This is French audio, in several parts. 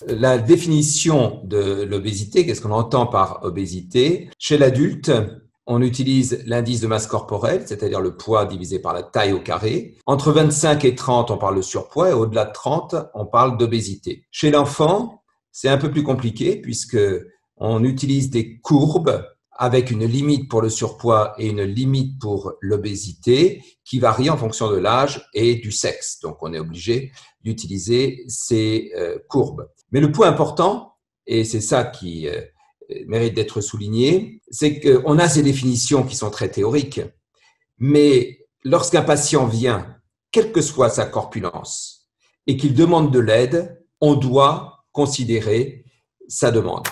la définition de l'obésité, qu'est-ce qu'on entend par obésité? Chez l'adulte, on utilise l'indice de masse corporelle, c'est-à-dire le poids divisé par la taille au carré. Entre 25 et 30, on parle de surpoids et au-delà de 30, on parle d'obésité. Chez l'enfant, c'est un peu plus compliqué puisque on utilise des courbes avec une limite pour le surpoids et une limite pour l'obésité qui varient en fonction de l'âge et du sexe. Donc, on est obligé d'utiliser ces courbes. Mais le point important, et c'est ça qui mérite d'être souligné, c'est qu'on a ces définitions qui sont très théoriques, mais lorsqu'un patient vient, quelle que soit sa corpulence, et qu'il demande de l'aide, on doit considérer sa demande.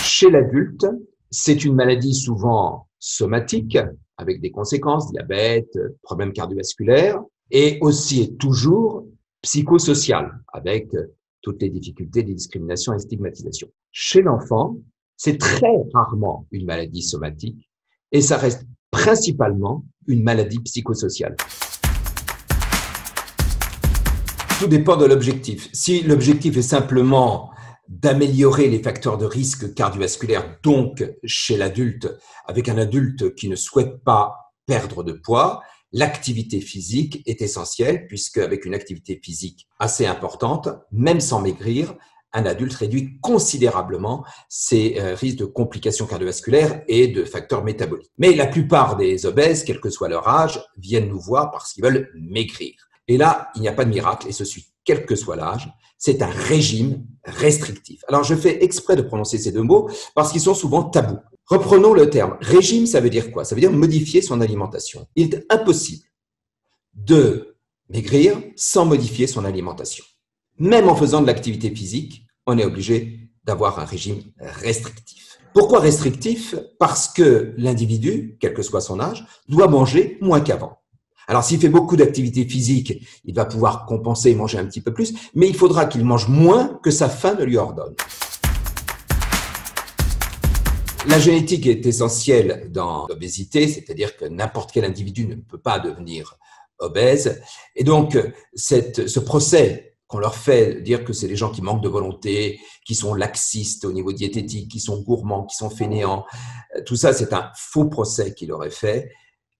Chez l'adulte, c'est une maladie souvent somatique, avec des conséquences, diabète, problèmes cardiovasculaires, et aussi et toujours psychosocial, avec toutes les difficultés des discriminations et stigmatisations. Chez l'enfant, c'est très rarement une maladie somatique, et ça reste principalement une maladie psychosociale. Tout dépend de l'objectif. Si l'objectif est simplement d'améliorer les facteurs de risque cardiovasculaire, donc chez l'adulte, avec un adulte qui ne souhaite pas perdre de poids, l'activité physique est essentielle puisque avec une activité physique assez importante, même sans maigrir, un adulte réduit considérablement ses risques de complications cardiovasculaires et de facteurs métaboliques. Mais la plupart des obèses, quel que soit leur âge, viennent nous voir parce qu'ils veulent maigrir. Et là, il n'y a pas de miracle et ce suit quel que soit l'âge. C'est un régime restrictif. Alors, je fais exprès de prononcer ces deux mots parce qu'ils sont souvent tabous. Reprenons le terme. Régime, ça veut dire quoi? Ça veut dire modifier son alimentation. Il est impossible de maigrir sans modifier son alimentation. Même en faisant de l'activité physique, on est obligé d'avoir un régime restrictif. Pourquoi restrictif? Parce que l'individu, quel que soit son âge, doit manger moins qu'avant. Alors, s'il fait beaucoup d'activité physique, il va pouvoir compenser et manger un petit peu plus, mais il faudra qu'il mange moins que sa faim ne lui ordonne. La génétique est essentielle dans l'obésité, c'est-à-dire que n'importe quel individu ne peut pas devenir obèse. Et donc, ce procès qu'on leur fait, dire que c'est des gens qui manquent de volonté, qui sont laxistes au niveau diététique, qui sont gourmands, qui sont fainéants, tout ça, c'est un faux procès qu'il leur est fait.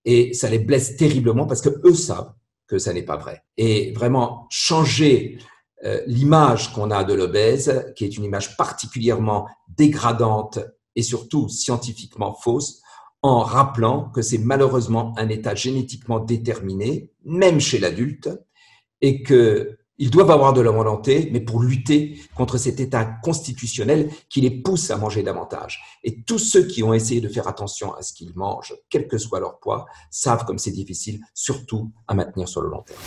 Et ça les blesse terriblement parce que eux savent que ça n'est pas vrai. Et vraiment changer l'image qu'on a de l'obèse, qui est une image particulièrement dégradante et surtout scientifiquement fausse, en rappelant que c'est malheureusement un état génétiquement déterminé, même chez l'adulte, et qu'ils doivent avoir de la volonté, mais pour lutter contre cet état constitutionnel qui les pousse à manger davantage. Et tous ceux qui ont essayé de faire attention à ce qu'ils mangent, quel que soit leur poids, savent comme c'est difficile, surtout à maintenir sur le long terme.